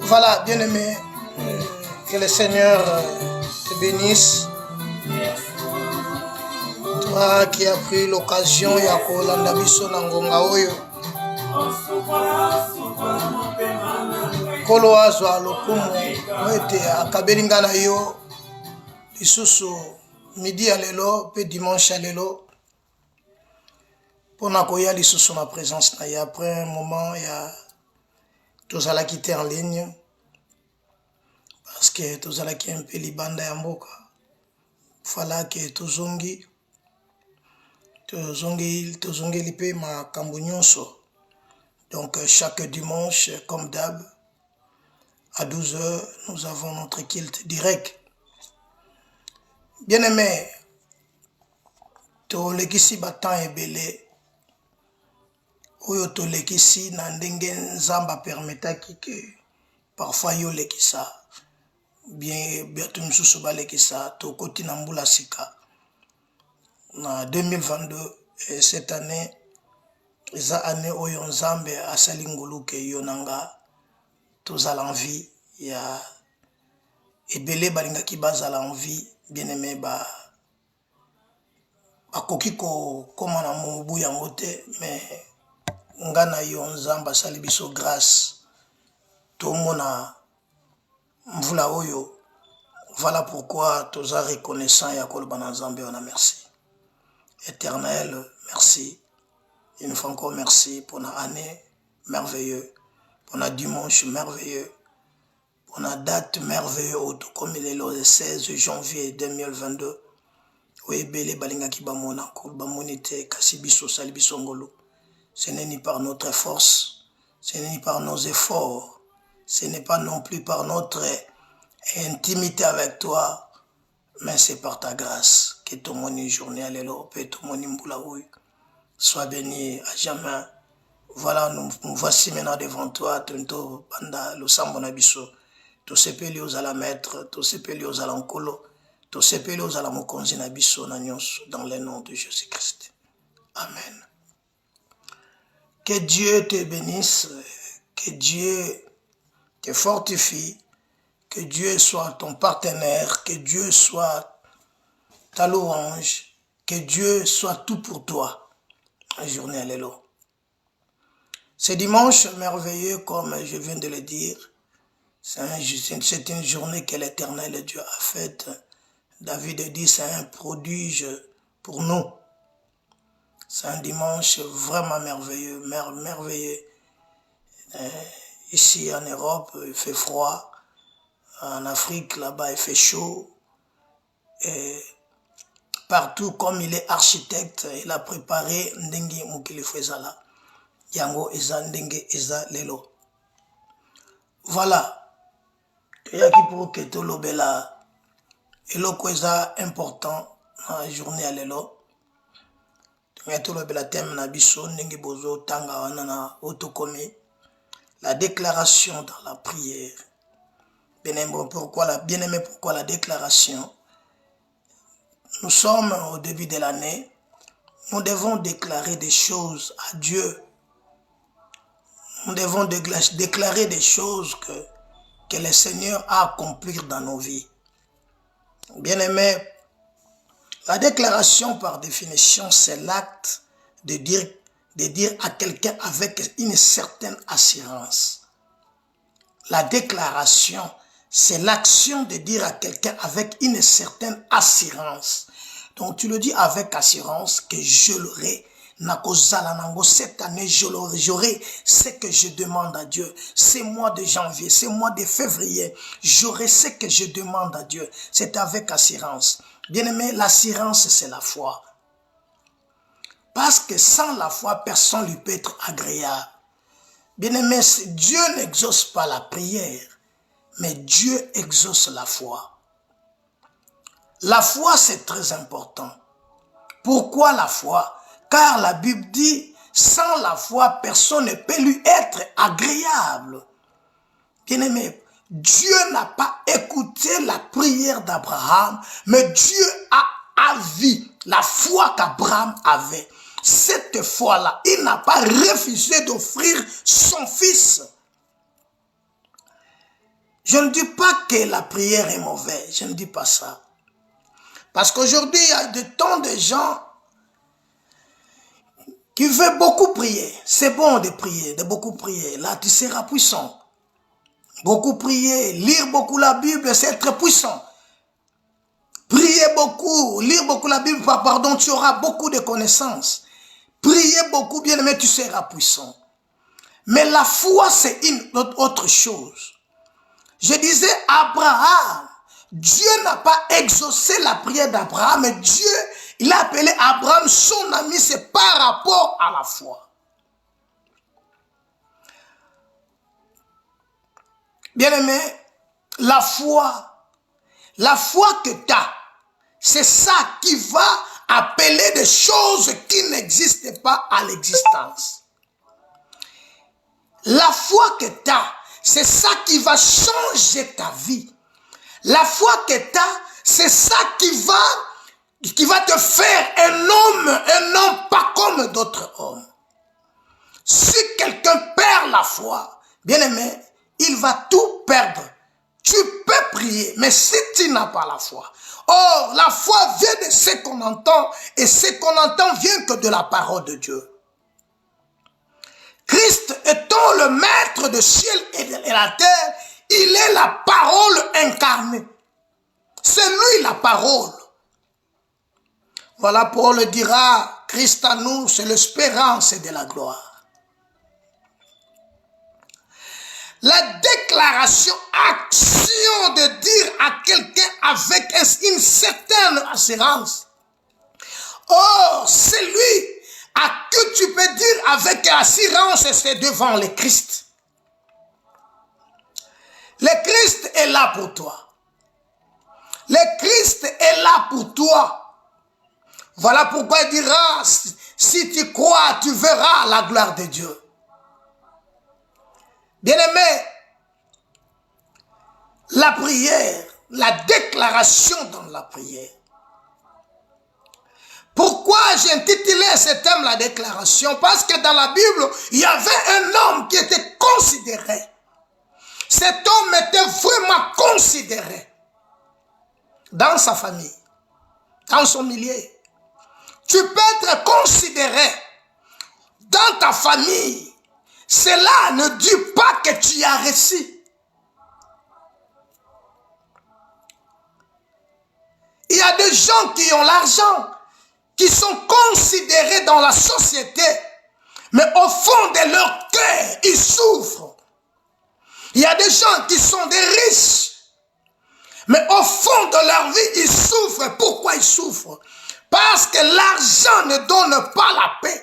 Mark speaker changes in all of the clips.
Speaker 1: Voilà, bien-aimé, que le Seigneur te bénisse. Toi qui as pris l'occasion ya kolanda biso na ngonga oyo. Kolo azwa lokumu ete akabelinga na yo lisusu midi ya lelo pe dimanche ya lelo pona koya lisusu na présence na ya après un moment ya tozalaki te en ligne parce que tozalaki un peu libanda ya mboka fala ke tozongeli pe makambo nyonso. Donc chaque dimanche comme d'hab à 12h nous avons notre culte direct. Bien aimé, tolekisi batan ebele oyo tolekisi na ndenge nzamba permetaki ke parfois yo lekisa bien biatu msusu balekisa tokoti na mbula sika na 2022 et cette année eza année oyo nzambe asali ngulu ke yo nanga tozala en vie ya ebele balingaki bazala en vie bien aimé bakoki kokoma na mobu yango te mais nga na yo nzambe asali biso grâce tomona mvula oyo. Voilà pourquoi toza reconnaissant ya koloba na nzambe on a merci. Éternel, merci. Une fois encore merci pour la année merveilleuse, pour la dimanche merveilleux, pour la date merveilleuse, comme il est le 16 janvier 2022. Oui, bele balinga ki bamona ko bamonite kasibiso salibiso ngolo. Ce n'est ni par notre force, ce n'est ni par nos efforts, ce n'est pas non plus par notre intimité avec toi, mais c'est par ta grâce que ton moni journée à l'élo, et ton moni mboulaoui. Sois béni à jamais. Voilà, nous voici maintenant devant toi, tento banda le sambonabiso. Tous ces peli aux ala maître, tous ces peli aux ala nkolo, tous ces peli aux ala mokonzi nabiso na nyonso, dans le nom de Jésus-Christ. Amen. Que Dieu te bénisse, que Dieu te fortifie, que Dieu soit ton partenaire, que Dieu soit ta louange, que Dieu soit tout pour toi. La journée à l'élo. Ce dimanche merveilleux, comme je viens de le dire, c'est une journée que l'Éternel Dieu a faite. David dit c'est un prodige pour nous. C'est un dimanche vraiment merveilleux, merveilleux. Ici en Europe, il fait froid. En Afrique, là-bas, il fait chaud. Et partout, comme il est architecte, il a préparé Ndengi Mukili Fezala. Yango Eza Ndenge Eza Lelo. Voilà. Il y a qui pour que tout l'obéla. Et l'oko Eza important dans la journée à Lelo. Tout l'obéla thème Nabiso, Ndengi Bozo, Tanga Wanana, Otokomi. La déclaration dans la prière. Bien-aimé, pourquoi la déclaration? Nous sommes au début de l'année. Nous devons déclarer des choses à Dieu. Nous devons déclarer des choses que le Seigneur a accomplies dans nos vies. Bien-aimé, la déclaration par définition, c'est l'acte de dire à quelqu'un avec une certaine assurance. La déclaration, c'est l'action de dire à quelqu'un avec une certaine assurance. Donc tu le dis avec assurance que je l'aurai. Cette année, j'aurai ce que je demande à Dieu. C'est mois de janvier, c'est mois de février. J'aurai ce que je demande à Dieu. C'est avec assurance. Bien-aimé, l'assurance, c'est la foi. Parce que sans la foi, personne ne lui peut être agréable. Bien-aimé, Dieu n'exauce pas la prière, mais Dieu exauce la foi. La foi, c'est très important. Pourquoi la foi? Car la Bible dit, sans la foi, personne ne peut lui être agréable. Bien-aimé, Dieu n'a pas écouté la prière d'Abraham, mais Dieu a vu la foi qu'Abraham avait. Cette foi-là, il n'a pas refusé d'offrir son fils. Je ne dis pas que la prière est mauvaise, je ne dis pas ça. Parce qu'aujourd'hui, il y a de tant de gens qui veulent beaucoup prier. C'est bon de prier, de beaucoup prier. Là, tu seras puissant. Beaucoup prier, lire beaucoup la Bible, c'est être puissant. Prier beaucoup, lire beaucoup la Bible, pardon, tu auras beaucoup de connaissances. Prier beaucoup, bien aimé, tu seras puissant. Mais la foi, c'est une autre chose. Je disais, Abraham, Dieu n'a pas exaucé la prière d'Abraham, mais Dieu, il a appelé Abraham son ami, c'est par rapport à la foi. Bien-aimé, la foi que tu as, c'est ça qui va appeler des choses qui n'existent pas à l'existence. La foi que tu as, c'est ça qui va changer ta vie. La foi que tu as, c'est ça qui va te faire un homme pas comme d'autres hommes. Si quelqu'un perd la foi, bien aimé, il va tout perdre. Tu peux prier, mais si tu n'as pas la foi. Or, la foi vient de ce qu'on entend, et ce qu'on entend vient que de la parole de Dieu. Christ étant le maître du ciel et de la terre, il est la parole incarnée. C'est lui la parole. Voilà, Paul dira, Christ à nous, c'est l'espérance de la gloire. La déclaration, action de dire à quelqu'un avec une certaine assurance. Or, c'est lui à qui tu peux dire avec assurance, c'est devant le Christ. Le Christ est là pour toi. Le Christ est là pour toi. Voilà pourquoi il dira, si tu crois, tu verras la gloire de Dieu. Bien-aimé, la prière, la déclaration dans la prière. Pourquoi j'ai intitulé ce thème la déclaration? Parce que dans la Bible, il y avait un homme qui était considéré. Cet homme était vraiment considéré dans sa famille, dans son milieu. Tu peux être considéré dans ta famille. Cela ne dit pas que tu as réussi. Il y a des gens qui ont l'argent, qui sont considérés dans la société, mais au fond de leur cœur, ils souffrent. Il y a des gens qui sont des riches, mais au fond de leur vie, ils souffrent. Pourquoi ils souffrent? Parce que l'argent ne donne pas la paix.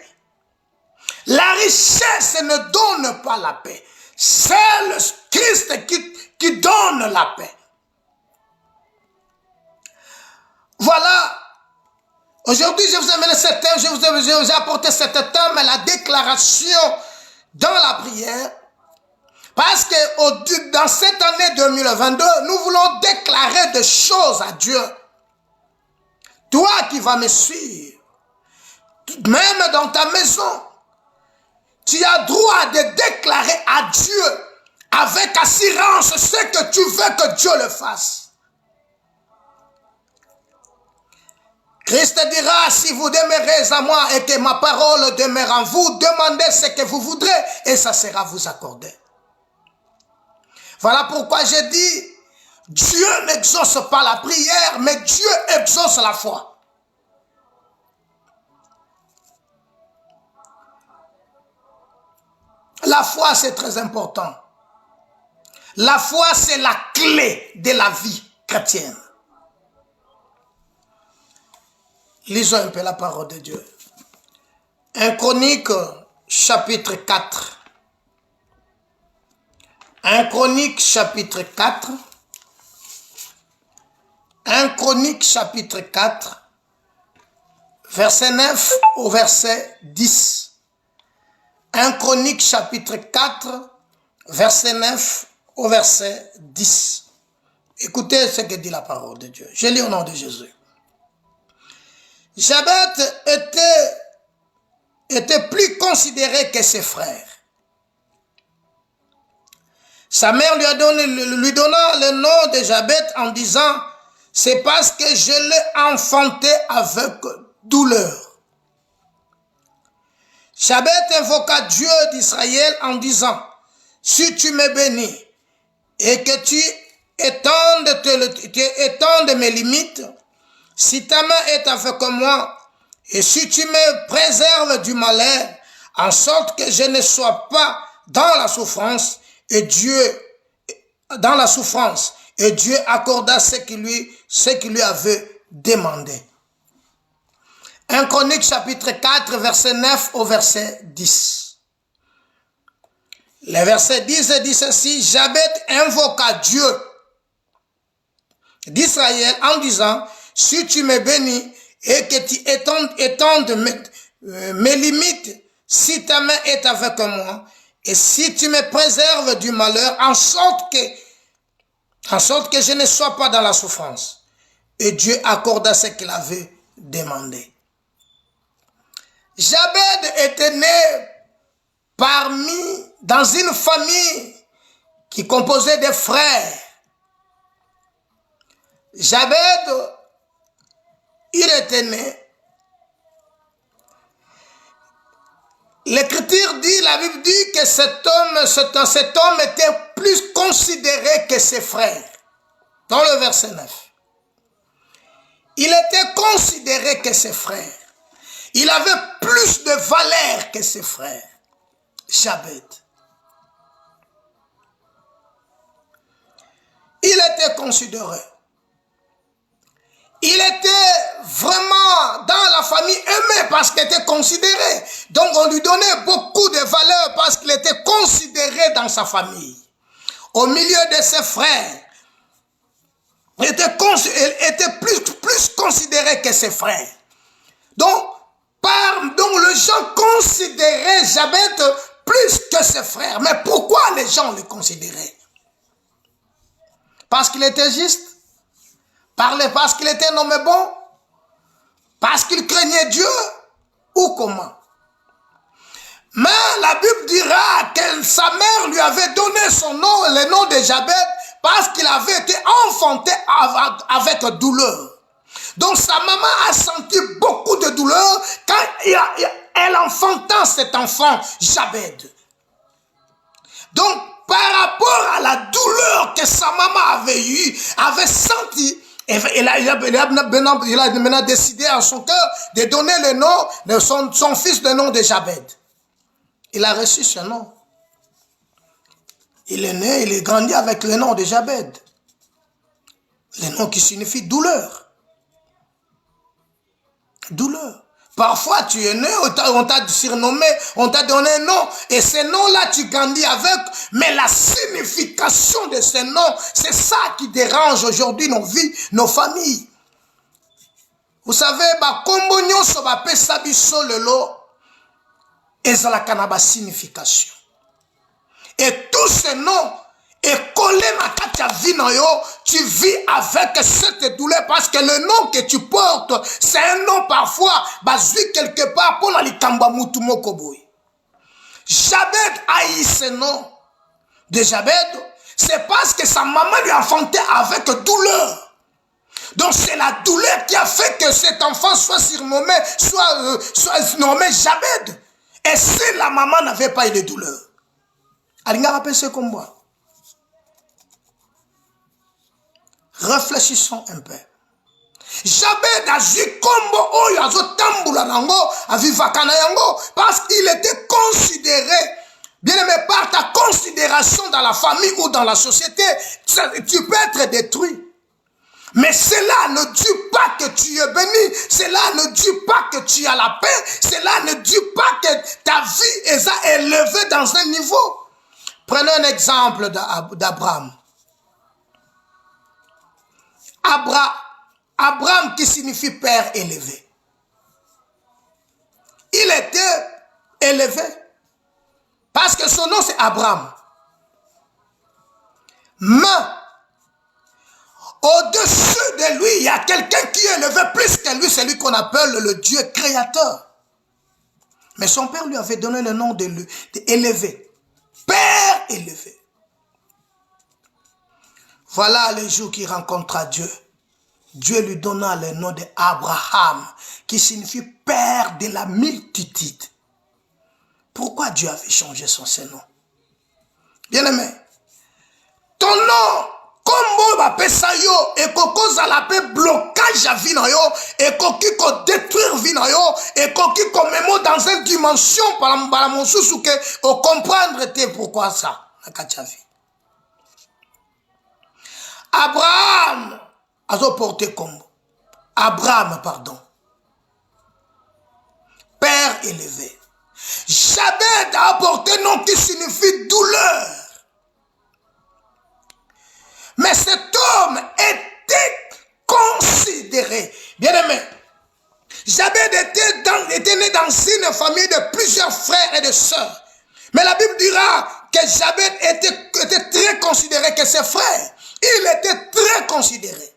Speaker 1: La richesse ne donne pas la paix. C'est le Christ qui donne la paix. Voilà. Aujourd'hui, je vous ai amené ce thème, je vous ai apporté ce thème, la déclaration dans la prière. Parce que dans cette année 2022, nous voulons déclarer des choses à Dieu. Toi qui vas me suivre, même dans ta maison, tu as droit de déclarer à Dieu avec assurance ce que tu veux que Dieu le fasse. Christ dira, si vous demeurez à moi et que ma parole demeure en vous, demandez ce que vous voudrez et ça sera vous accordé. Voilà pourquoi j'ai dit, Dieu n'exauce pas la prière, mais Dieu exauce la foi. La foi, c'est très important. La foi, c'est la clé de la vie chrétienne. Lisons un peu la parole de Dieu. 1 Chronique, chapitre 4. 1 Chronique, chapitre 4. 1 Chronique, chapitre 4, verset 9 au verset 10. 1 Chronique, chapitre 4, verset 9 au verset 10. Écoutez ce que dit la parole de Dieu. Je lis au nom de Jésus. Jabet était plus considéré que ses frères. Sa mère lui donna le nom de Jabet en disant, c'est parce que je l'ai enfanté avec douleur. Jabet invoqua Dieu d'Israël en disant, si tu me bénis et que tu étendes mes limites, si ta main est avec moi, et si tu me préserves du malheur, en sorte que je ne sois pas dans la souffrance, et Dieu accorda ce qu'il lui avait demandé. 1 Chronique chapitre 4, verset 9 au verset 10. Le verset 10 dit ceci, Jabet invoqua Dieu d'Israël en disant, si tu me bénis et que tu étendes mes limites, si ta main est avec moi, et si tu me préserves du malheur, en sorte que je ne sois pas dans la souffrance. Et Dieu accorda ce qu'il avait demandé. Jabed était né dans une famille qui composait des frères. Jabed, il était né. L'Écriture dit, la Bible dit que cet homme était plus considéré que ses frères. Dans le verset 9. Il était considéré que ses frères. Il avait plus de valeur que ses frères. Jabed. Il était considéré. Il était vraiment dans la famille aimé parce qu'il était considéré. Donc on lui donnait beaucoup de valeur parce qu'il était considéré dans sa famille. Au milieu de ses frères, il était plus considéré que ses frères. Donc les gens considéraient Jabed plus que ses frères. Mais pourquoi les gens le considéraient? Parce qu'il était juste? Parce qu'il était un homme bon? Parce qu'il craignait Dieu? Ou comment? Mais la Bible dira que sa mère lui avait donné son nom, le nom de Jabed, parce qu'il avait été enfanté avec douleur. Donc sa maman a senti beaucoup de douleur quand elle enfanta cet enfant, Jabed. Donc par rapport à la douleur que sa maman avait senti, il a maintenant décidé en son cœur de donner le nom de son fils, le nom de Jabed. Il a reçu ce nom. Il est né, il est grandi avec le nom de Jabed. Le nom qui signifie douleur. Douleur. Parfois tu es né, on t'a surnommé, on t'a donné un nom, et ce nom-là tu grandis avec, mais la signification de ce nom, c'est ça qui dérange aujourd'hui nos vies, nos familles. Vous savez, kombo nyonso bapesa biso lelo, ezalaka na ba signification. Et tout ce nom est collé na kati ya vie na yo, tu vis avec cette douleur parce que le nom que tu portes, c'est un nom parfois basé quelque part pour la likamba mutu moko boy. Jabed a eu ce nom de Jabed, c'est parce que sa maman lui a enfanté avec douleur. Donc c'est la douleur qui a fait que cet enfant soit surnommé, soit nommé Jabed. Et si la maman n'avait pas eu de douleur, Alinga rappelle ce combat. Réfléchissons un peu. Jabed a dit kombo oyo azotambula nango avivaka na yango parce qu'il était considéré, bien aimé, par ta considération dans la famille ou dans la société, tu peux être détruit. Mais cela ne dit pas que tu es béni, cela ne dit pas que tu as la paix, cela ne dit pas que ta vie est élevée dans un niveau. Prenons un exemple d'Abraham. Abraham qui signifie père élevé. Il était élevé parce que son nom c'est Abraham. Mais au-dessus de lui, il y a quelqu'un qui est élevé plus que lui, c'est lui qu'on appelle le Dieu créateur. Mais son père lui avait donné le nom d'élevé. Père élevé. Voilà le jour qu'il rencontra Dieu. Dieu lui donna le nom d'Abraham, qui signifie père de la multitude. Pourquoi Dieu avait changé son nom? Bien-aimé, ton nom, comme va pesa yo, et koko zalape blocage à vie na yo, et koki ko détruire vie na yo, et koki ko memo dans une dimension par la monsusu que au comprendre te pourquoi ça, na kachavi. Abraham a porté comme Abraham, pardon, père élevé. Jabed a apporté un nom qui signifie douleur. Mais cet homme était considéré. Bien aimé, Jabed était né dans une famille de plusieurs frères et de sœurs. Mais la Bible dira que Jabed était très considéré, que ses frères, il était très considéré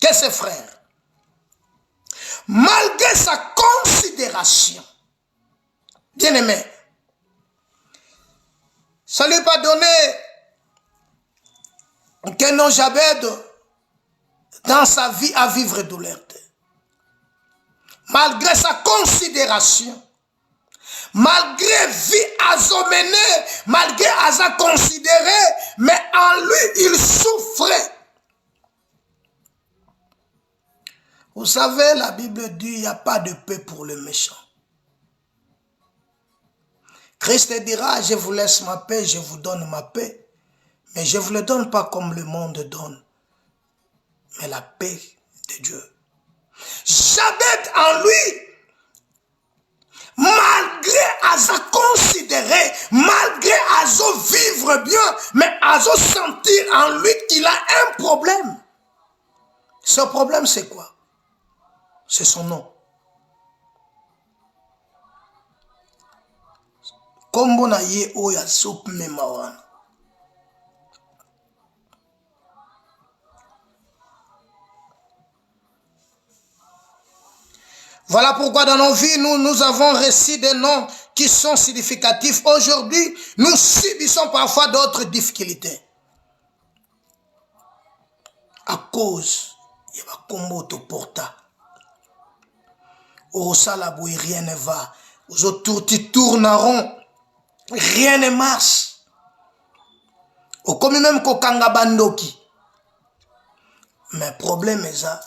Speaker 1: que ses frères. Malgré sa considération, bien aimé, ça ne lui a pas donné que non Jabed dans sa vie à vivre douleur. Malgré sa considération, malgré vie azomenée, malgré asa considéré, mais en lui il souffrait. Vous savez, la Bible dit il n'y a pas de paix pour le méchant. Christ dira, je vous laisse ma paix, je vous donne ma paix. Mais je ne vous le donne pas comme le monde donne. Mais la paix de Dieu. Jabed en lui, malgré Asa considérer, malgré Asa vivre bien, mais Asa sentir en lui qu'il a un problème. Ce problème c'est quoi? C'est son nom. Kombo na ye oya sop memawan. Voilà pourquoi dans nos vies, nous avons reçu des noms qui sont significatifs. Aujourd'hui, nous subissons parfois d'autres difficultés. À cause, il y a un combo de porta. Au salabouille, rien ne va. Aux autour, tu tourneront. Rien ne marche. Au comme même qu'au Kangabandoki. Mais le problème est ça,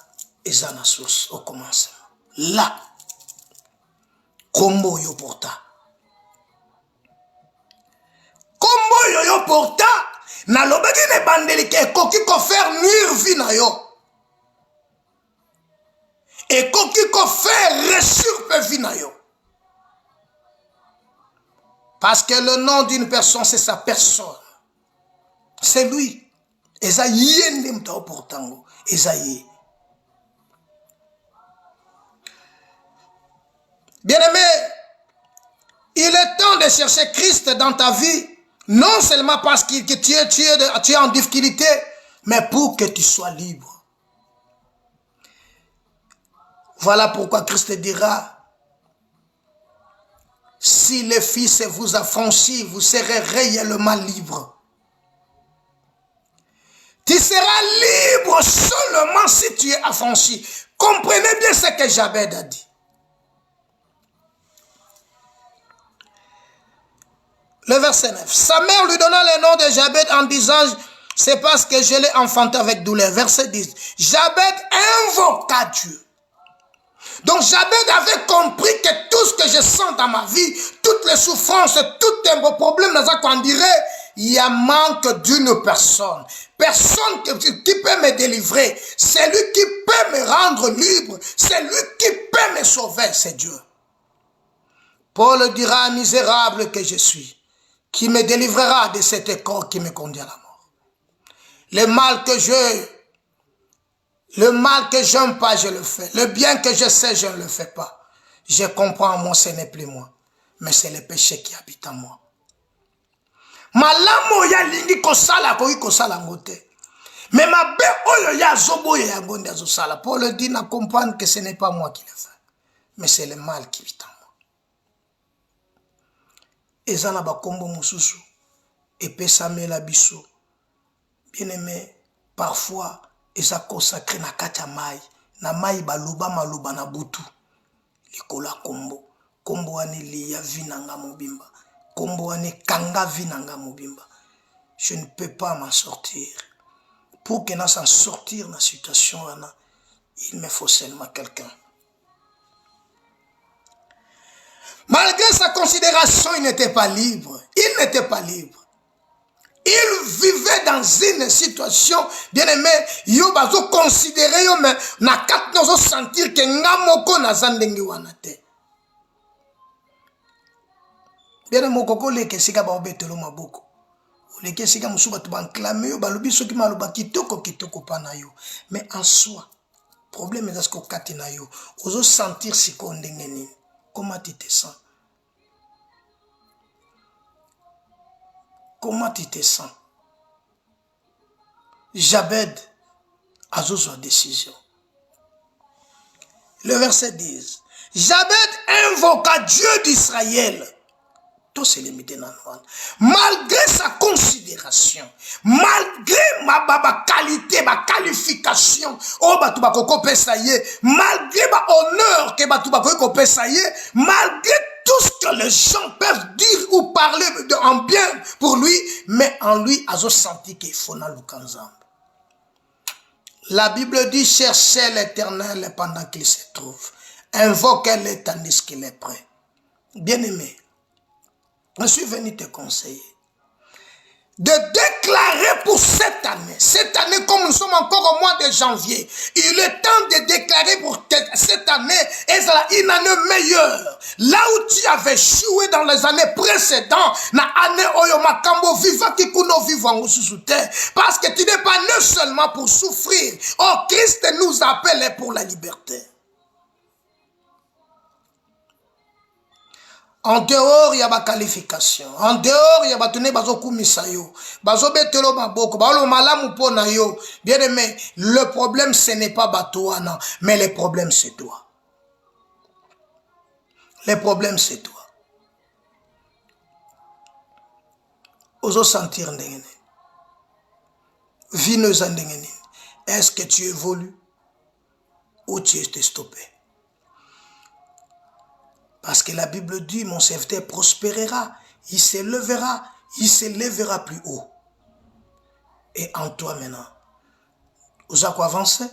Speaker 1: et ça la source au commencement. Là, combo yo porta. Combo yo porta, na lobedi ne bandeli ke koki ko faire nuire vie na yo. Et koki ko faire resurper vie na yo. Parce que le nom d'une personne, c'est sa personne. C'est lui. Eza yende mtao portango. Eza ye. Bien-aimé, il est temps de chercher Christ dans ta vie, non seulement parce que tu es en difficulté, mais pour que tu sois libre. Voilà pourquoi Christ dira, si le Fils vous a franchi, vous serez réellement libre. Tu seras libre seulement si tu es affranchi. Comprenez bien ce que Jabed a dit. Le verset 9. Sa mère lui donna le nom de Jabed en disant, c'est parce que je l'ai enfanté avec douleur. Verset 10. Jabed invoqua Dieu. Donc Jabed avait compris que tout ce que je sens dans ma vie, toutes les souffrances, tous les problèmes, on dirait, il y a manque d'une personne. Personne qui peut me délivrer. C'est lui qui peut me rendre libre. C'est lui qui peut me sauver, c'est Dieu. Paul dira, misérable que je suis, qui me délivrera de cet corps qui me conduit à la mort. Le mal que j'aime pas, je le fais. Le bien que je sais, je ne le fais pas. Je comprends, moi, ce n'est plus moi. Mais c'est le péché qui habite en moi. Malamo ya lingi kosala koyi kosala ngote. Mais ma be oyo ya zobo ya gonde azosala. Paul dit na comprendre que ce n'est pas moi qui le fais. Mais c'est le mal qui habite en moi. Ezana ba kombo mususu. Epe samela biso. Bien aimé, parfois, et ça consacré na kacha mai. Na mai baluba maluba na butu. Likola kombo. Kombo ane liya vinanga mobimba. Kombo ane kanga vinanga mobimba. Je ne peux pas m'en sortir. Pour que je s'en sortir dans la situation, il me faut seulement quelqu'un. Malgré sa considération, il n'était pas libre. Il n'était pas libre. Il vivait dans une situation, bien aimé, yo bazo considérer yo mais na kat nozo sentir que ngamoko na zandengi wanate. Bien aimé koko leke sika ba obetelo maboko. Leke sika musuba to ban clamer yo balobi soki maloba kitoko pana yo. Mais en soi, problème est ce que kati na yo, ozo sentir siko ndenge nini. Comment tu te sens? Comment tu te sens? Jabed a sa décision. Le verset 10. Jabed invoqua Dieu d'Israël. Tout s'est limité dans le monde. Malgré sa considération, malgré ma qualité, ma qualification, oh bah tu vas copier ça y est, malgré ma honneur que bah tu vas copier ça y est, malgré tout ce que les gens peuvent dire ou parler en bien pour lui, mais en lui, a senti qu'il faut na lukanzam. La Bible dit cherchez l'Éternel pendant qu'il se trouve, invoquez-le tandis qu'il est prêt. Bien-aimé, je suis venu te conseiller de déclarer pour cette année comme nous sommes encore au mois de janvier, il est temps de déclarer pour cette année et une année meilleure. Là où tu avais joué dans les années précédentes, na année oyo makambo viva kikuno vivant parce que tu n'es pas né seulement pour souffrir. Oh, Christ nous appelle pour la liberté. En dehors, il y a ma qualification. En dehors, il y a ma tenue bazoku misayo. Bazobetelo maboko. Baolo malamu pona yo. Bien aimé, le problème ce n'est pas Batouana, mais le problème c'est toi. Le problème c'est toi. Oso sentir ndengene. Vineuse ndengene. Est-ce que tu évolues ou tu es stoppé? Parce que la Bible dit, mon serviteur prospérera, il s'élèvera plus haut. Et en toi maintenant, osa quoi avancer,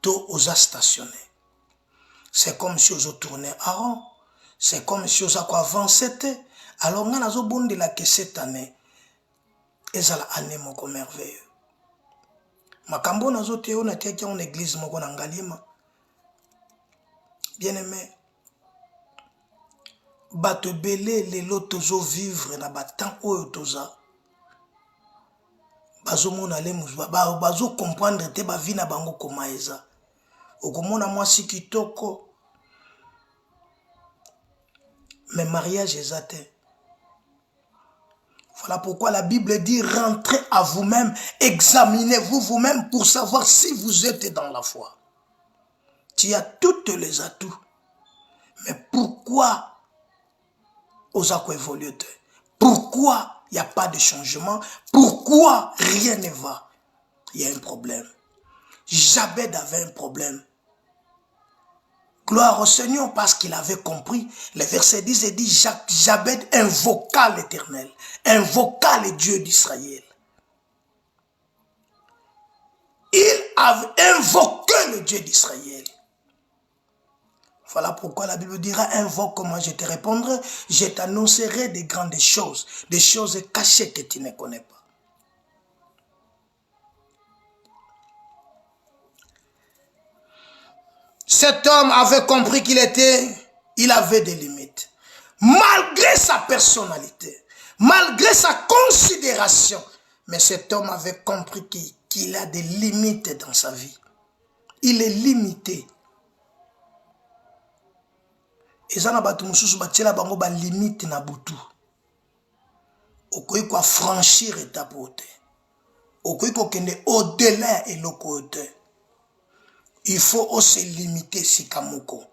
Speaker 1: toi osa stationner. C'est comme si osa tourner à rond, c'est comme si osa quoi avancer. Alors on a bon de la que cette année, et ça la année moko merveilleux. Makambo nazo teo na tia en église moko na ngalima. Bien aimé. Bato belé les lotozo vivre na batan oyo toza bazo mona le muzwa bazo comprendre te ba vie na bango koma eza okomona mwasi kitoko mais mariage ezate. Voilà pourquoi la Bible dit rentrez à vous-même, examinez-vous vous-même pour savoir si vous êtes dans la foi. Tu as toutes les atouts, mais pourquoi Osako évolue? Pourquoi il n'y a pas de changement? Pourquoi rien ne va? Il y a un problème. Jabed avait un problème. Gloire au Seigneur parce qu'il avait compris. Le verset 10 dit Jabed invoqua l'Éternel, invoqua le Dieu d'Israël. Il avait invoqué le Dieu d'Israël. Voilà pourquoi la Bible dira, invoque-moi, je te répondrai, je t'annoncerai des grandes choses, des choses cachées que tu ne connais pas. Cet homme avait compris qu'il avait des limites. Malgré sa personnalité, malgré sa considération, mais cet homme avait compris qu'il a des limites dans sa vie. Il est limité. Ezana batu mususu batiela bango ba limite na butu. Okoyi kwa franchir étape ote. Okoyi ko kende au-delà et l'okote. Il faut aussi limiter sikamoko.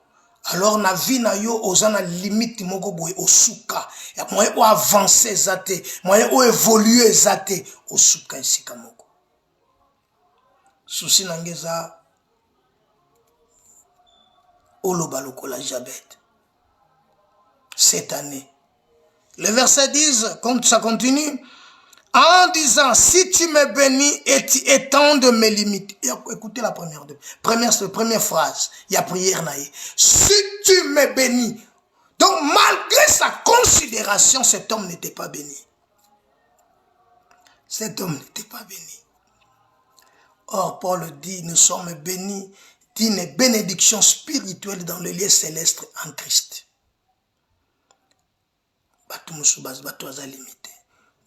Speaker 1: Alors na vie na yo ozana limite moko boye osuka. Ya moyen o avancer zate, moyen o évoluer zate osuka sikamoko. souci nangeza oloba lokola Jabet. Cette année. Le verset 10, comme ça continue, en disant, si tu me bénis et tu étendes mes limites. Écoutez la première phrase. Il y a prière naïe. Si tu me bénis. Donc malgré sa considération, cet homme n'était pas béni. Cet homme n'était pas béni. Or, Paul dit, nous sommes bénis d'une bénédiction spirituelle dans le lieu céleste en Christ. Batu musubaz, batu aza limité.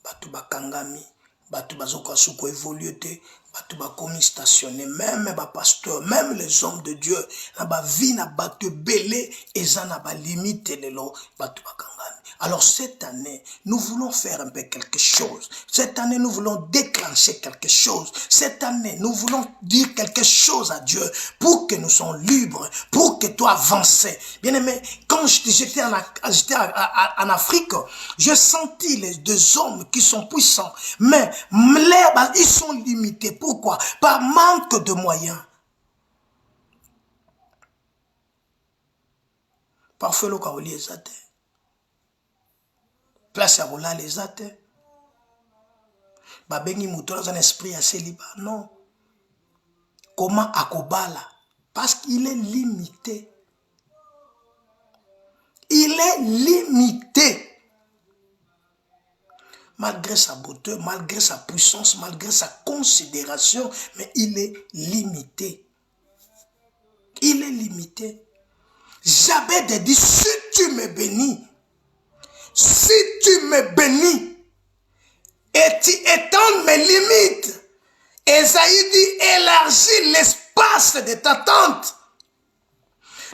Speaker 1: Batu bakangami, batu bazoka suko évolué te, batu bakomi stationné, même ba pasteur, même les hommes de Dieu, na ba vie na batu belé, eza na ba limité lelo, batu bakangami. Alors cette année, nous voulons faire un peu quelque chose. Cette année, nous voulons déclencher quelque chose. Cette année, nous voulons dire quelque chose à Dieu pour que nous soyons libres, pour que toi avances. Bien aimé, quand j'étais en Afrique, j'ai senti les deux hommes qui sont puissants, mais ils sont limités. Pourquoi? Par manque de moyens. Parfois, le Kaoli est athée. Place à rouler les athées. Babengi mouton dans un esprit assez libre. Non. Comment akobala? Parce qu'il est limité. Il est limité. Malgré sa beauté, malgré sa puissance, malgré sa considération, mais il est limité. Il est limité. Jabet dit, si tu me bénis, si tu me bénis et tu étends mes limites, Esaïe dit élargis l'espace de ta tente.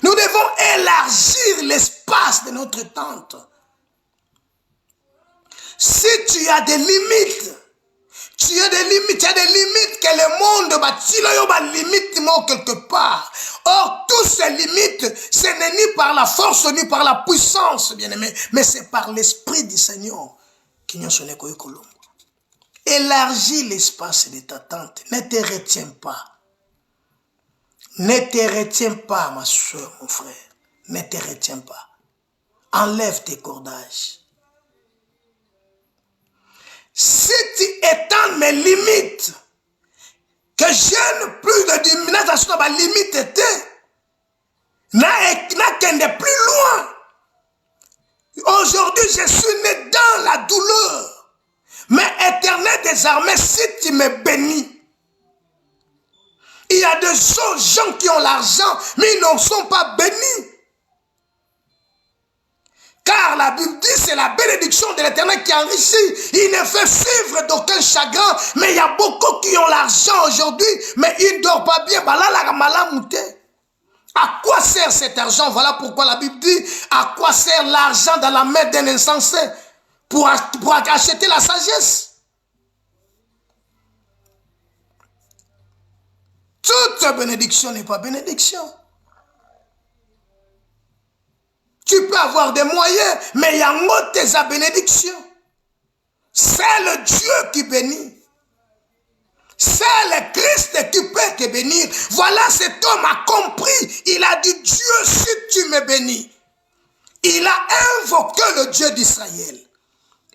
Speaker 1: Nous devons élargir l'espace de notre tente. Si tu as des limites, tu as des limites que le monde va limite quelque part. Or, toutes ces limites, ce n'est ni par la force ni par la puissance, bien aimé, mais c'est par l'esprit du Seigneur qui nous sonne comme colombe. Élargis l'espace de ta tente. Ne te retiens pas. Ne te retiens pas, ma soeur, mon frère. Ne te retiens pas. Enlève tes cordages. Si tu étends mes limites, que je n'ai plus de domination, ma limite était, n'a qu'un de plus loin. Aujourd'hui, je suis né dans la douleur. Mais Éternel des armées, si tu me bénis, il y a des gens qui ont l'argent, mais ils ne sont pas bénis. Car la Bible dit, c'est la bénédiction de l'Éternel qui enrichit. Il ne fait suivre d'aucun chagrin. Mais il y a beaucoup qui ont l'argent aujourd'hui, mais ils ne dorment pas bien. À quoi sert cet argent? Voilà pourquoi la Bible dit, à quoi sert l'argent dans la main d'un insensé? Pour acheter la sagesse. Toute bénédiction n'est pas bénédiction. Tu peux avoir des moyens, mais il y a un autre bénédiction. C'est le Dieu qui bénit. C'est le Christ qui peut te bénir. Voilà, cet homme a compris. Il a dit, Dieu, si tu me bénis. Il a invoqué le Dieu d'Israël.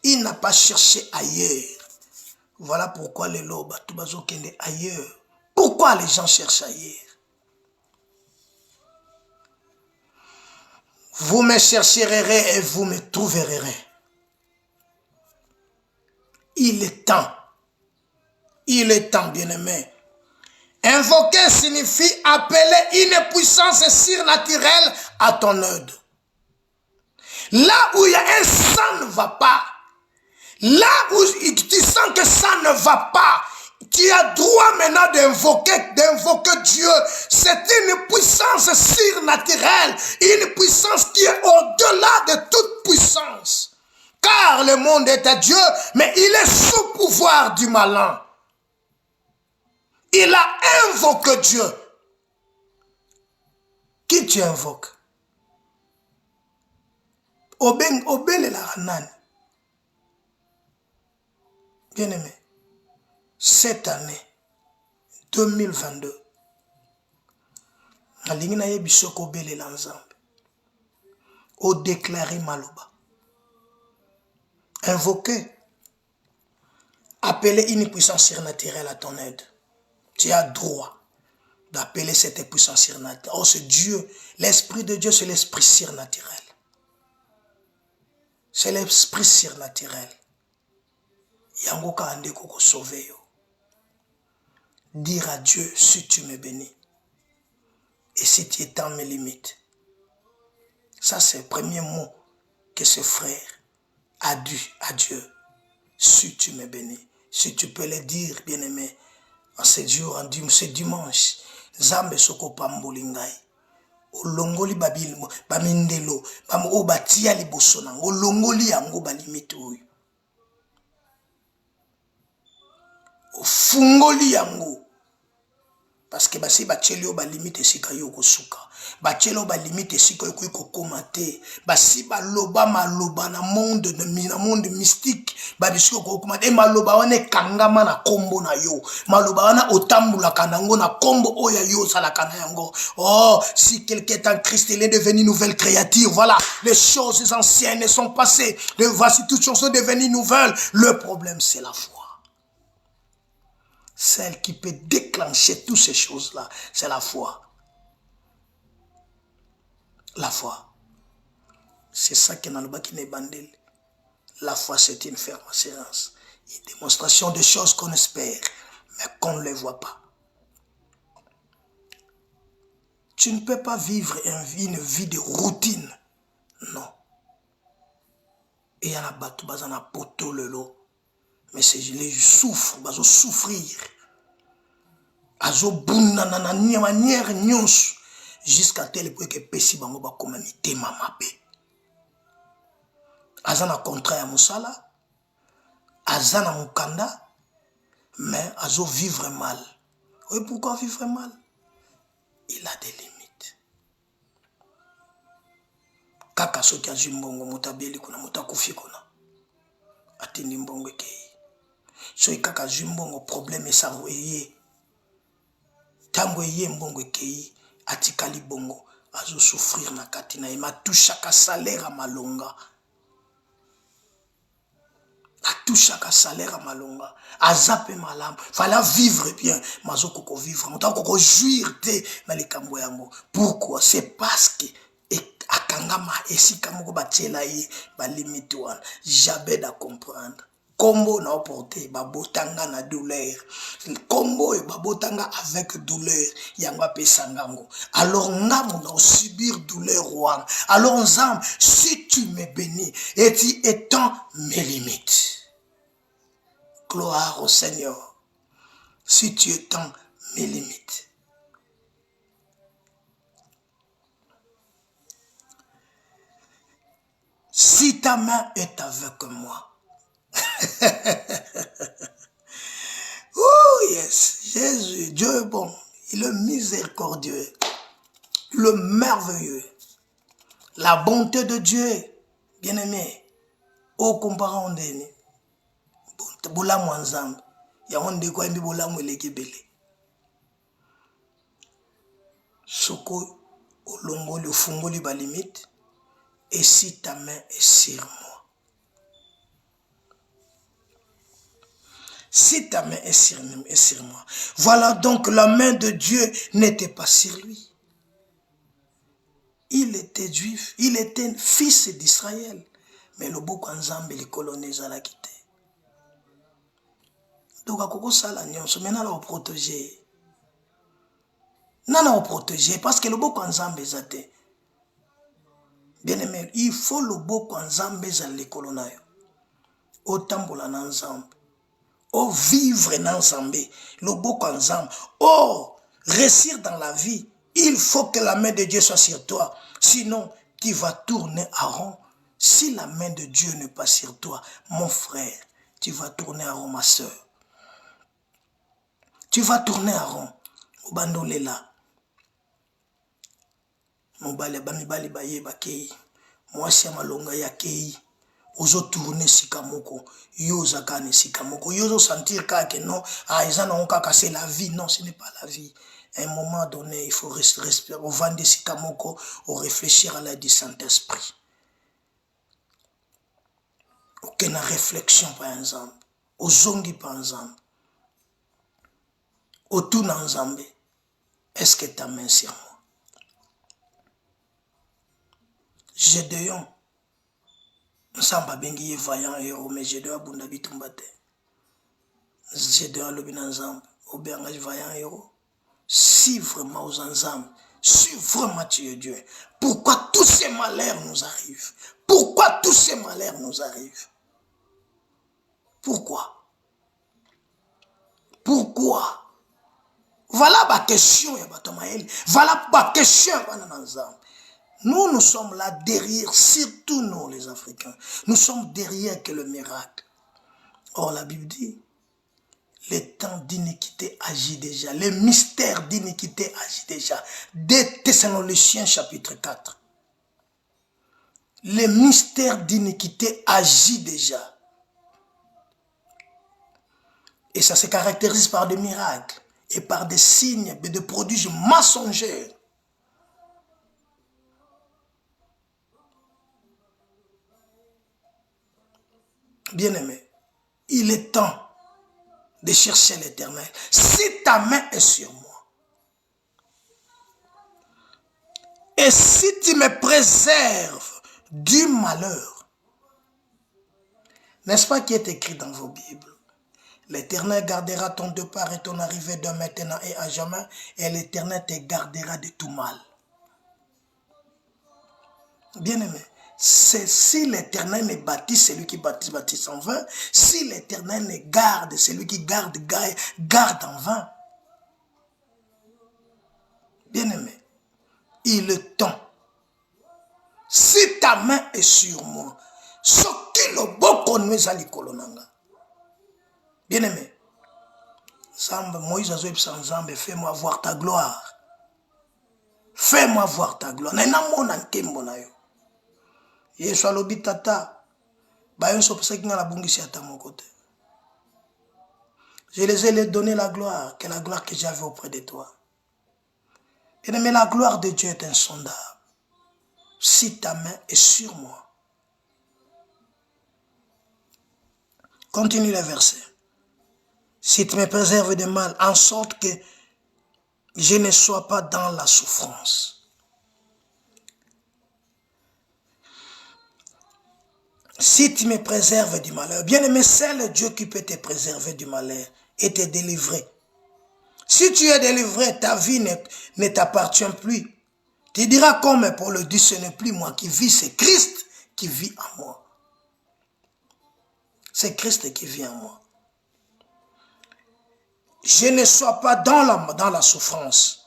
Speaker 1: Il n'a pas cherché ailleurs. Voilà pourquoi les lobes, tout est ailleurs. Pourquoi les gens cherchent ailleurs? Vous me chercherez et vous me trouverez. Il est temps. Il est temps, bien-aimé. Invoquer signifie appeler une puissance surnaturelle à ton aide. Là où il y a un ça ne va pas. Là où tu sens que ça ne va pas, tu as droit maintenant d'invoquer Dieu. C'est une puissance surnaturelle, une puissance qui est au-delà de toute puissance. Car le monde est à Dieu, mais il est sous pouvoir du malin. Il a invoqué Dieu. Qui tu invoques? Obéle la ranane. Bien-aimé, cette année 2022. Nalingi na yebi soko belela nzambe. O déclarer maloba. Invoquer. Appeler une puissance surnaturelle à ton aide. Tu as droit d'appeler cette puissance surnaturelle. Oh, c'est Dieu. L'Esprit de Dieu, c'est l'Esprit surnaturel. C'est l'Esprit surnaturel. Yango ka ande koko sauver yo. Dire à Dieu, si tu me bénis, et si tu étends mes limites. Ça, c'est le premier mot que ce frère a dit à Dieu. Si tu me bénis. Si tu peux le dire, bien-aimé, en ce jour, ce dimanche, Zambe soko pambolingai. Olongoli babil, bamindelo, o batia liboso nango, olongoli yango balimite oyo. Ofungoli yango. Parce que basi bacheli o ba limite sika yo kosuka. Bacheli o ba limite sika yo kokomate. Basi ba loba maloba na monde mystique. Ba bisiko kokomate maloba wane kangama na kombo na yo. Maloba wana otambula kanango na kombo oya yo salakana yango. Oh, si quelqu'un est en Christ, il est devenu nouvelle créature. Voilà, les choses anciennes sont passées. Voici toutes choses sont devenues nouvelles. Le problème c'est la foi. Celle qui peut déclencher toutes ces choses-là, c'est la foi. La foi. C'est ça qui est dans le baki n'est bandel. La foi, c'est une ferme assurance. Une démonstration de choses qu'on espère, mais qu'on ne les voit pas. Tu ne peux pas vivre une vie de routine. Non. Et il y a la batou, il y a la poto, le lot. Mais c'est les souffrent, ils vont souffrir. Azo bunda na manière nyonso jusqu'à tel point que pesi bango ba koma mitema mabe. Azana contrat ya musala, azana mukanda, mais azo vivre mal. Oui, pourquoi vivre mal? Il a des limites. Kaka soki azwi mbongo mutabeli kuna mutakufi kuna. Atindi mbongo ekei. Soki kaka azwi mbongo problème esango eye. Tango eye mbongo ekei atikali bongo azo souffrir na katina e matushaka salaire malonga. Atushaka salaire malonga. Azape malam. Fallait vivre bien. Mazo koko vivre. Mouta koko jouir te na likambo yango. Pourquoi? C'est parce que akangama esika moko batiela ye ba limite wana. Jamais da comprendre. Combo na porté babotanga na douleur. Combo et babotanga avec douleur. Yangwa pesangango. Alors ngamo na subir douleur wana. Alors nzam, si tu me bénis et tu étends mes limites. Gloire au Seigneur. Si tu étends mes limites. Si ta main est avec moi. Oh yes, Jésus, Dieu est bon, il est miséricordieux, le merveilleux, la bonté de Dieu, bien aimé, au comparant d'eni, bola mwanzambe, ya onde kwa mbi bola mweleke bele, soko olongoli ofungoli ba limite, et si ta main est sur moi. Si ta main est sur moi. Voilà donc la main de Dieu n'était pas sur lui. Il était juif, il était fils d'Israël. Mais le beau Nzambe les colonise à la quitter. Donc à quoi ça la nuance? Maintenant on protéger. Non, on protéger parce que le beau Nzambe est athée. Bien aimé, il faut le beau Nzambe à les coloniser. Autant pour la Nzambe. Oh, vivre dans Zambé, le beau Nzambe. Oh, réussir dans la vie, il faut que la main de Dieu soit sur toi. Sinon, tu vas tourner à rond. Si la main de Dieu n'est pas sur toi, mon frère, tu vas tourner à rond, ma soeur. Tu vas tourner à rond. Obandolela. Mobale bamibali baye bakei. Mwasi malonga ya kei. ozo tourner sikamoko, yo zakane sikamoko, yo zo sentir que non, ah, ils en ont qu'à casser la vie. Non, ce n'est pas la vie. À un moment donné, il faut respirer, au vent de sikamoko, au réfléchir à l'aide du Saint-Esprit. Aucune réflexion, par exemple. Au zongi, par exemple. Au tout dans Zambé. Est-ce que ta main sur moi? Gédéon. Nsamba bengi ye vaillant héros, mais Gédéon abunda bitumbate. Gédéon lobi na Nzambe. Obenga vaillant héros. Si vraiment aux ensembles, si vraiment tu es Dieu, pourquoi tous ces malheurs nous arrivent? Pourquoi tous ces malheurs nous arrivent? Pourquoi? Pourquoi? Voilà ma question, voilà ma question. Nous sommes là derrière, surtout nous les Africains. Nous sommes derrière que le miracle. Or la Bible dit, les temps d'iniquité agit déjà. Les mystères d'iniquité agit déjà. Des Thessaloniciens chapitre 4. Les mystères d'iniquité agit déjà. Et ça se caractérise par des miracles et par des signes et des prodiges mensongers. Bien-aimé, il est temps de chercher l'Éternel. Si ta main est sur moi, et si tu me préserves du malheur, n'est-ce pas qui est écrit dans vos Bibles? L'Éternel gardera ton départ et ton arrivée de maintenant et à jamais, et l'Éternel te gardera de tout mal. Bien-aimé, si l'Éternel ne bâtit, celui qui bâtit, bâtit en vain. Si l'Éternel ne garde, celui qui garde, garde en vain. Bien-aimé, il est temps. Si ta main est sur moi, ce qui le boko nous a kolonanga. Bien-aimé, Moïse a dit sans Zambé, fais-moi voir ta gloire. Fais-moi voir ta gloire. Yesu alobi tata, bayon so pesa kinga la bungisi ata mon côté. Je les ai donné la gloire, que la gloire que j'avais auprès de toi. Mais la gloire de Dieu est insondable. Si ta main est sur moi. Continue le verset. Si tu me préserves de mal, en sorte que je ne sois pas dans la souffrance. Si tu me préserves du malheur, bien aimé, c'est le Dieu qui peut te préserver du malheur et te délivrer. Si tu es délivré, ta vie ne t'appartient plus. Tu diras comme Paul le dit, ce n'est plus moi qui vis, c'est Christ qui vit en moi. C'est Christ qui vit en moi. Je ne sois pas dans la souffrance.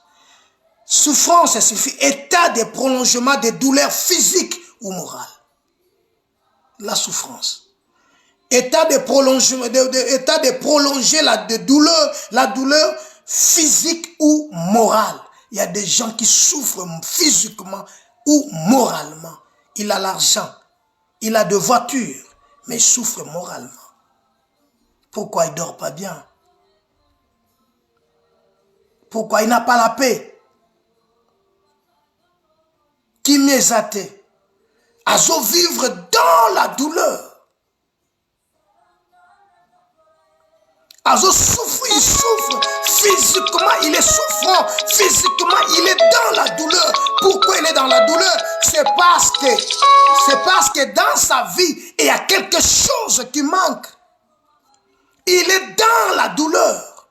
Speaker 1: Souffrance, ça signifie état de prolongement de douleurs physiques ou morales. La souffrance. État de prolongement, état de prolonger la douleur physique ou morale. Il y a des gens qui souffrent physiquement ou moralement. Il a l'argent, il a des voitures, mais il souffre moralement. Pourquoi il ne dort pas bien? Pourquoi il n'a pas la paix? Qui m'exate? Azo vivre dans la douleur. Azo souffre, il souffre physiquement, il est souffrant physiquement, il est dans la douleur. Pourquoi il est dans la douleur? C'est parce que dans sa vie, il y a quelque chose qui manque. Il est dans la douleur.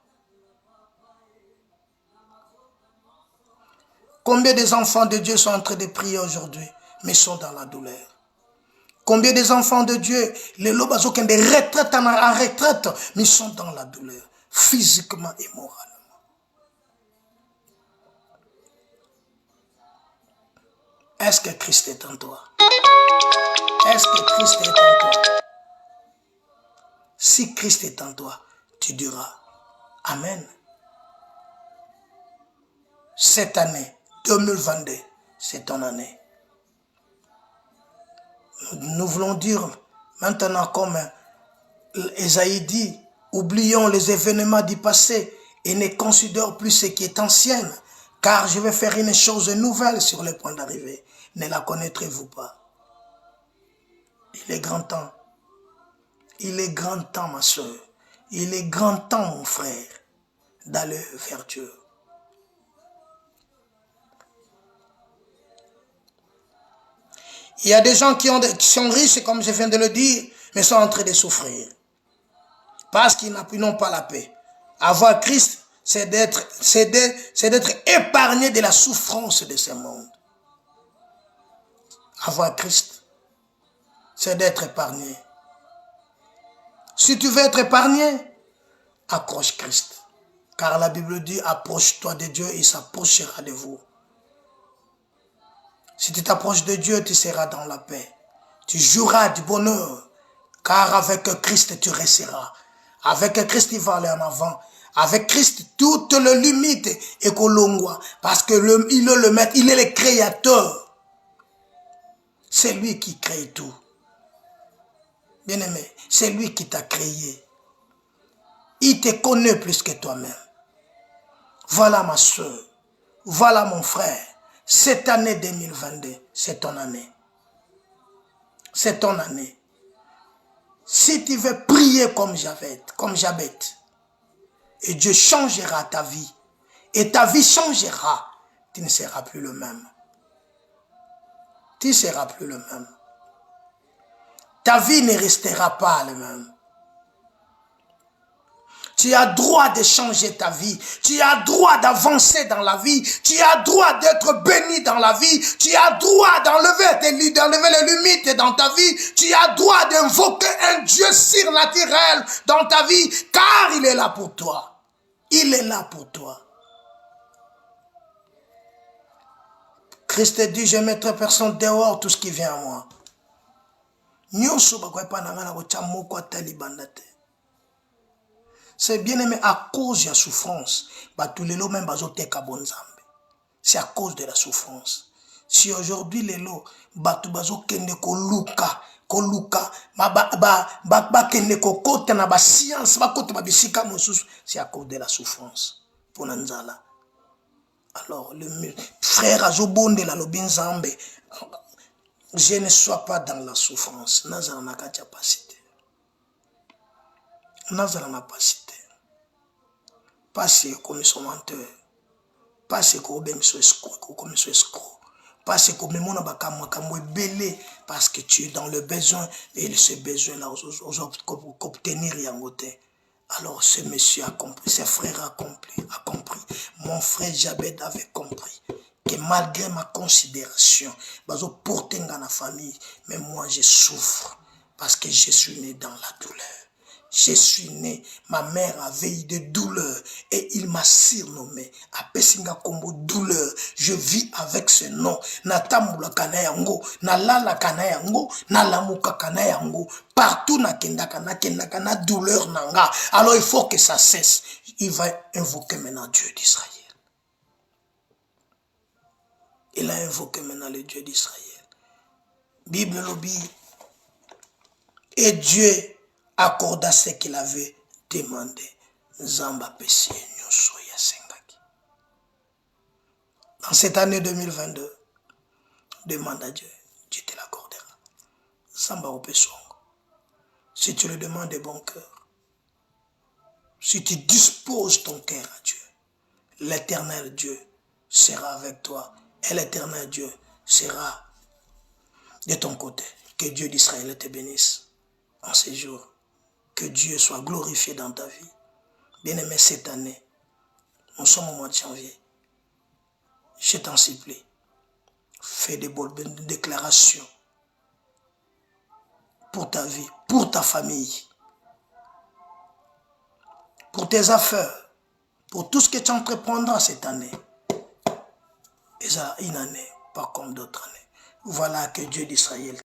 Speaker 1: Combien des enfants de Dieu sont en train de prier aujourd'hui, mais sont dans la douleur? Combien des enfants de Dieu, les lobazos qui ont des retraites en retraite, mais sont dans la douleur, physiquement et moralement. Est-ce que Christ est en toi? Est-ce que Christ est en toi? Si Christ est en toi, tu diras Amen. Cette année, 2022, c'est ton année. Nous voulons dire Maintenant, comme Esaïe dit, oublions les événements du passé et ne considère plus ce qui est ancien, car je vais faire une chose nouvelle sur le point d'arriver. Ne la connaîtrez-vous pas? Il est grand temps. Il est grand temps, ma soeur. Il est grand temps, mon frère, d'aller vers Dieu. Il y a des gens qui sont riches, comme je viens de le dire, mais sont en train de souffrir. Parce qu'ils n'ont pas la paix. Avoir Christ, c'est d'être épargné de la souffrance de ce monde. Avoir Christ, c'est d'être épargné. Si tu veux être épargné, accroche Christ. Car la Bible dit, approche-toi de Dieu, il s'approchera de vous. Si tu t'approches de Dieu, tu seras dans la paix. Tu jouiras du bonheur. Car avec Christ, tu resteras. Avec Christ, il va aller en avant. Avec Christ, toutes les limites est colongwa. Parce que il est le maître, il est le créateur. C'est lui qui crée tout. Bien-aimé, c'est lui qui t'a créé. Il te connaît plus que toi-même. Voilà ma soeur. Voilà mon frère. Cette année 2022, c'est ton année. C'est ton année. Si tu veux prier comme Jabez, et Dieu changera ta vie, et ta vie changera, tu ne seras plus le même. Tu ne seras plus le même. Ta vie ne restera pas la même. Tu as droit de changer ta vie. Tu as droit d'avancer dans la vie. Tu as droit d'être béni dans la vie. Tu as droit d'enlever les limites dans ta vie. Tu as droit d'invoquer un Dieu surnaturel dans ta vie, car il est là pour toi. Il est là pour toi. Christ dit, je mettrai personne dehors, tout ce qui vient à moi. C'est bien aimé à cause de la souffrance. C'est à cause de la souffrance. Si aujourd'hui les lots, c'est à cause de la souffrance. Pour Nanzala. Alors, le frère Azobonde la Lobinzambe, je ne sois pas dans la souffrance. Nazala n'a pas capacité. Nazala n'a pas cité. Pas c'est comme son menteur. Pas c'est comme son escroc. Pas c'est comme mon abakamou belé. Parce que tu es dans le besoin. Et ce besoin-là, obtenir yangote. Alors ce monsieur a compris, ses frères a compris. Mon frère Jabez avait compris que malgré ma considération, bazo porter dans la famille, mais moi je souffre parce que je suis né dans la douleur. Je suis né, ma mère avait eu des douleurs et il m'a surnommé. Apesinga kombo douleur. Je vis avec ce nom. Natambula kanayango, nalala kanayango, nalamuka kanayango. Partout na kendaka na douleur nanga. Alors il faut que ça cesse. Il va invoquer maintenant Dieu d'Israël. Il a invoqué maintenant le Dieu d'Israël. Bible lobby. Et Dieu accorda ce qu'il avait demandé. Zamba Pessie Nyosoya Sengaki. Dans cette année 2022, demande à Dieu, Dieu te l'accordera. Zamba Opesongo. Si tu le demandes de bon cœur, si tu disposes ton cœur à Dieu, l'éternel Dieu sera avec toi et l'éternel Dieu sera de ton côté. Que Dieu d'Israël te bénisse en ces jours. Que Dieu soit glorifié dans ta vie. Bien-aimé, cette année, nous sommes au mois de janvier. Je t'en supplie, fais des bonnes déclarations pour ta vie, pour ta famille, pour tes affaires, pour tout ce que tu entreprendras cette année. Et ça, une année, pas comme d'autres années. Voilà que Dieu d'Israël